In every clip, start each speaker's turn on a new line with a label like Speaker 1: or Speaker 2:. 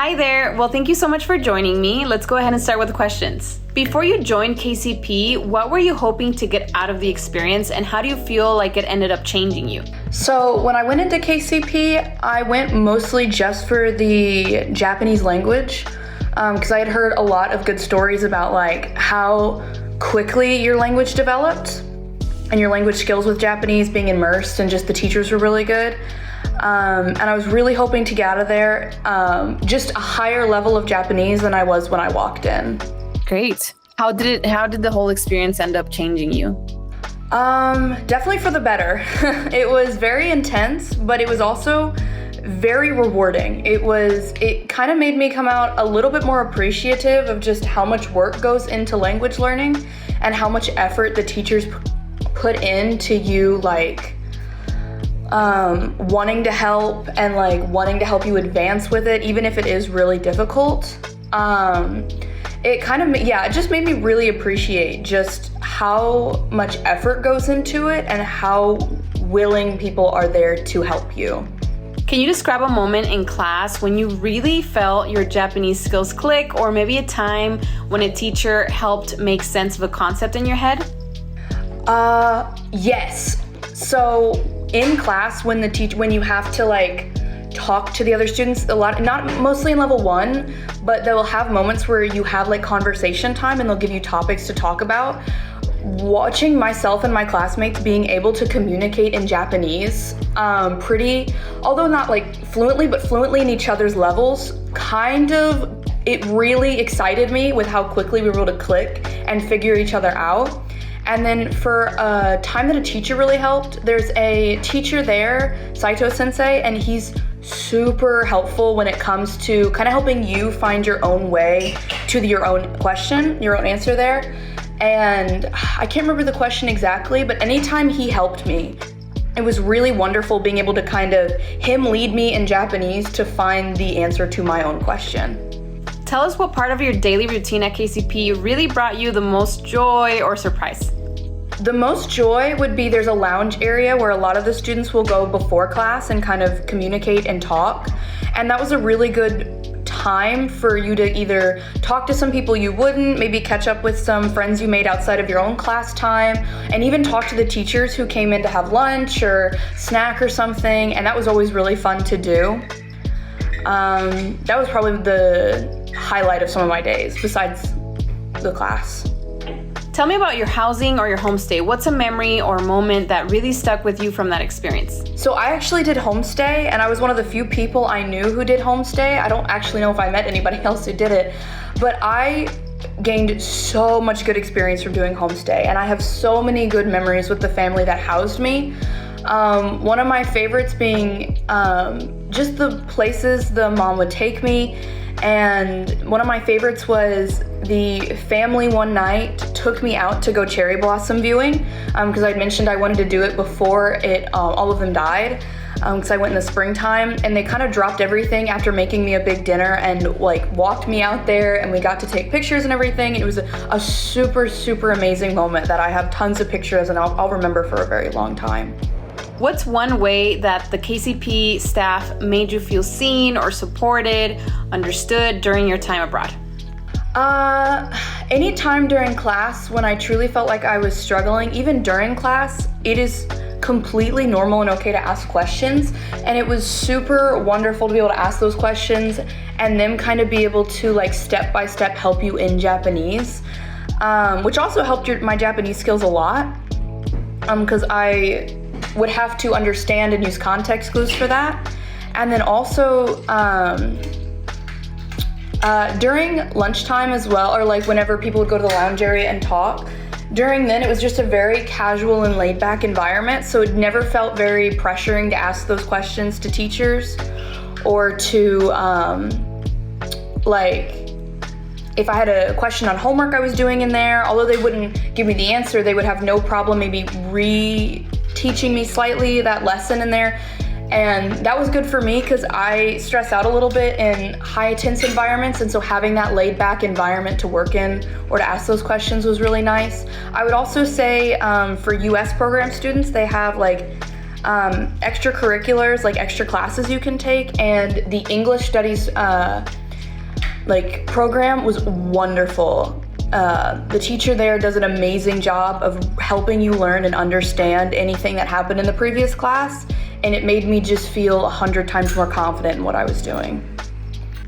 Speaker 1: Hi there. Well, thank you so much for joining me. Let's go ahead and start with the questions. Before you joined KCP, what were you hoping to get out of the experience, and how do you feel like it ended up changing you?
Speaker 2: So when I went into KCP, I went mostly just for the Japanese language because I had heard a lot of good stories about like how quickly your language developed and your language skills with Japanese being immersed, and just the teachers were really good. And I was really hoping to get out of there just a higher level of Japanese than I was when I walked in.
Speaker 1: Great. How did the whole experience end up changing you?
Speaker 2: Definitely for the better. It was very intense, but it was also very rewarding. It kind of made me come out a little bit more appreciative of just how much work goes into language learning and how much effort the teachers put into you, like wanting to help and like wanting to help you advance with it, even if it is really difficult. It just made me really appreciate just how much effort goes into it and how willing people are there to help you.
Speaker 1: Can you describe a moment in class when you really felt your Japanese skills click, or maybe a time when a teacher helped make sense of a concept in your head?
Speaker 2: Yes. So in class, when you have to like talk to the other students mostly in level 1, but they'll have moments where you have like conversation time and they'll give you topics to talk about. Watching myself and my classmates being able to communicate in Japanese, although not like fluently, but fluently in each other's levels, it really excited me with how quickly we were able to click and figure each other out. And then for a time that a teacher really helped, there's a teacher there, Saito sensei, and he's super helpful when it comes to kind of helping you find your own way to your own question, your own answer there. And I can't remember the question exactly, but anytime he helped me, it was really wonderful being able to him lead me in Japanese to find the answer to my own question.
Speaker 1: Tell us what part of your daily routine at KCP really brought you the most joy or surprise.
Speaker 2: The most joy would be there's a lounge area where a lot of the students will go before class and kind of communicate and talk. And that was a really good time for you to either talk to some people you wouldn't, maybe catch up with some friends you made outside of your own class time, and even talk to the teachers who came in to have lunch or snack or something. And that was always really fun to do. That was probably the highlight of some of my days besides the class.
Speaker 1: Tell me about your housing or your homestay. What's a memory or moment that really stuck with you from that experience?
Speaker 2: So I actually did homestay, and I was one of the few people I knew who did homestay. I don't actually know if I met anybody else who did it, but I gained so much good experience from doing homestay, and I have so many good memories with the family that housed me. One of my favorites being just the places the mom would take me. And one of my favorites was the family one night took me out to go cherry blossom viewing because I'd mentioned I wanted to do it before all of them died because I went in the springtime, and they kind of dropped everything after making me a big dinner and like walked me out there, and we got to take pictures and everything. It was a super, super amazing moment that I have tons of pictures and I'll remember for a very long time.
Speaker 1: What's one way that the KCP staff made you feel seen or supported, understood during your time abroad?
Speaker 2: Anytime during class when I truly felt like I was struggling, even during class, it is completely normal and okay to ask questions. And it was super wonderful to be able to ask those questions and them kind of be able to like step by step help you in Japanese, which also helped my Japanese skills a lot because I would have to understand and use context clues for that. And then also during lunchtime as well, or like whenever people would go to the lounge area and talk, during then it was just a very casual and laid back environment, so it never felt very pressuring to ask those questions to teachers or to like if I had a question on homework I was doing in there, although they wouldn't give me the answer, they would have no problem maybe teaching me slightly that lesson in there. And that was good for me because I stress out a little bit in high tense environments, and so having that laid back environment to work in or to ask those questions was really nice. I would also say for US program students, they have like extracurriculars, like extra classes you can take, and the English studies program was wonderful. The teacher there does an amazing job of helping you learn and understand anything that happened in the previous class, and it made me just feel 100 times more confident in what I was doing.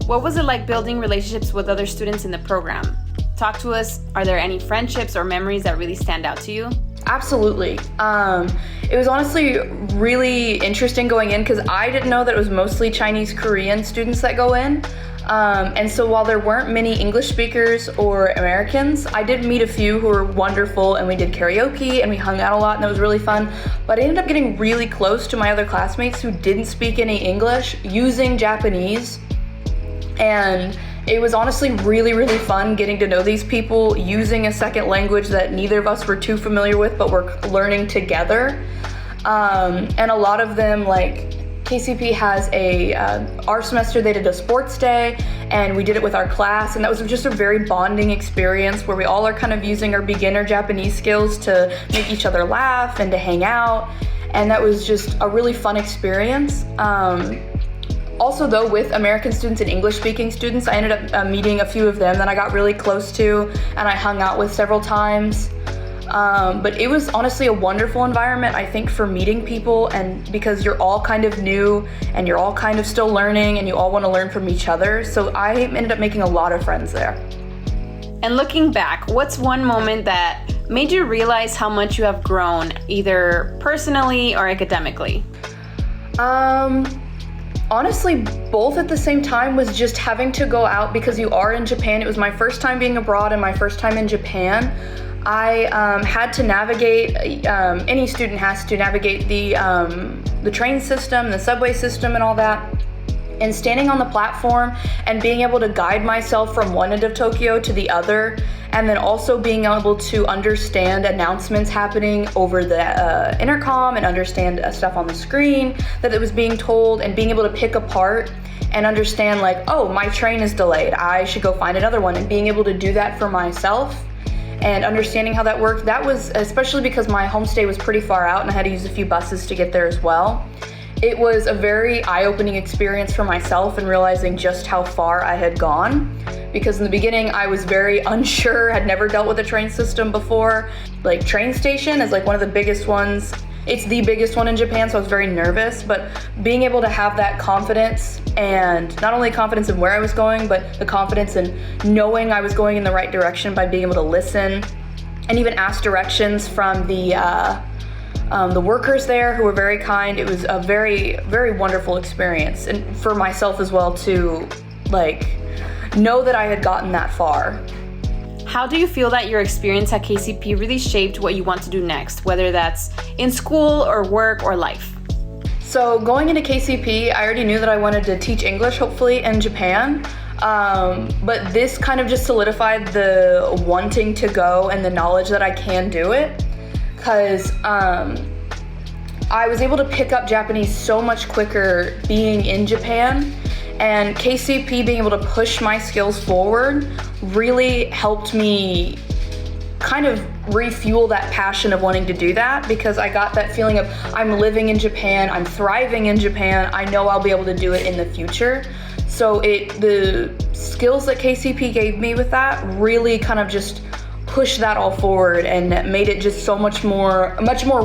Speaker 1: What was it like building relationships with other students in the program? Talk to us. Are there any friendships or memories that really stand out to you?
Speaker 2: Absolutely. It was honestly really interesting going in because I didn't know that it was mostly Chinese Korean students that go in. And so while there weren't many English speakers or Americans, I did meet a few who were wonderful, and we did karaoke and we hung out a lot, and it was really fun. But I ended up getting really close to my other classmates who didn't speak any English using Japanese. And it was honestly really, really fun getting to know these people using a second language that neither of us were too familiar with, but we're learning together. And a lot of them, like KCP has our semester they did a sports day, and we did it with our class, and that was just a very bonding experience where we all are kind of using our beginner Japanese skills to make each other laugh and to hang out, and that was just a really fun experience. Also though, with American students and English-speaking students, I ended up meeting a few of them that I got really close to and I hung out with several times. But it was honestly a wonderful environment, I think, for meeting people, and because you're all kind of new and you're all kind of still learning and you all want to learn from each other. So I ended up making a lot of friends there.
Speaker 1: And looking back, what's one moment that made you realize how much you have grown, either personally or academically?
Speaker 2: Honestly, both at the same time was just having to go out because you are in Japan. It was my first time being abroad and my first time in Japan. I had to navigate, any student has to navigate the train system, the subway system and all that. And standing on the platform and being able to guide myself from one end of Tokyo to the other, and then also being able to understand announcements happening over the intercom and understand stuff on the screen that it was being told, and being able to pick apart and understand, like, oh, my train is delayed, I should go find another one, and being able to do that for myself and understanding how that worked. That was, especially because my homestay was pretty far out and I had to use a few buses to get there as well. It was a very eye-opening experience for myself and realizing just how far I had gone. Because in the beginning, I was very unsure, had never dealt with a train system before. Like, train station is like one of the biggest ones. It's the biggest one in Japan, so I was very nervous, but being able to have that confidence, and not only confidence in where I was going, but the confidence in knowing I was going in the right direction by being able to listen and even ask directions from the workers there, who were very kind. It was a very, very wonderful experience, and for myself as well to know that I had gotten that far.
Speaker 1: How do you feel that your experience at KCP really shaped what you want to do next, whether that's in school or work or life?
Speaker 2: So going into KCP, I already knew that I wanted to teach English, hopefully, in Japan. But this kind of just solidified the wanting to go and the knowledge that I can do it. Because I was able to pick up Japanese so much quicker being in Japan, and KCP being able to push my skills forward really helped me kind of refuel that passion of wanting to do that, because I got that feeling of I'm living in Japan, I'm thriving in Japan, I know I'll be able to do it in the future. So the skills that KCP gave me with that really kind of just pushed that all forward and made it just a much more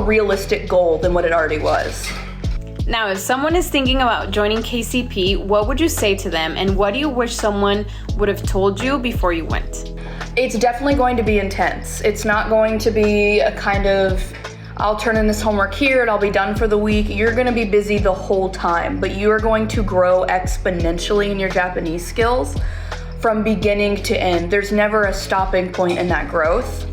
Speaker 2: realistic goal than what it already was.
Speaker 1: Now, if someone is thinking about joining KCP, what would you say to them, and what do you wish someone would have told you before you went?
Speaker 2: It's definitely going to be intense. It's not going to be a kind of, I'll turn in this homework here and I'll be done for the week. You're going to be busy the whole time, but you are going to grow exponentially in your Japanese skills from beginning to end. There's never a stopping point in that growth.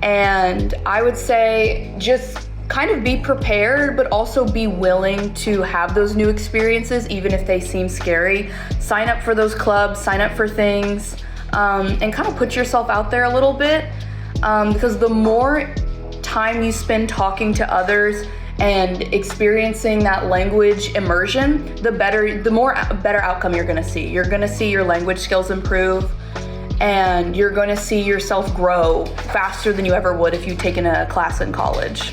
Speaker 2: And I would say just kind of be prepared, but also be willing to have those new experiences, even if they seem scary. Sign up for those clubs, sign up for things, and kind of put yourself out there a little bit, because the more time you spend talking to others and experiencing that language immersion, the better outcome you're gonna see. You're gonna see your language skills improve, and you're gonna see yourself grow faster than you ever would if you'd taken a class in college.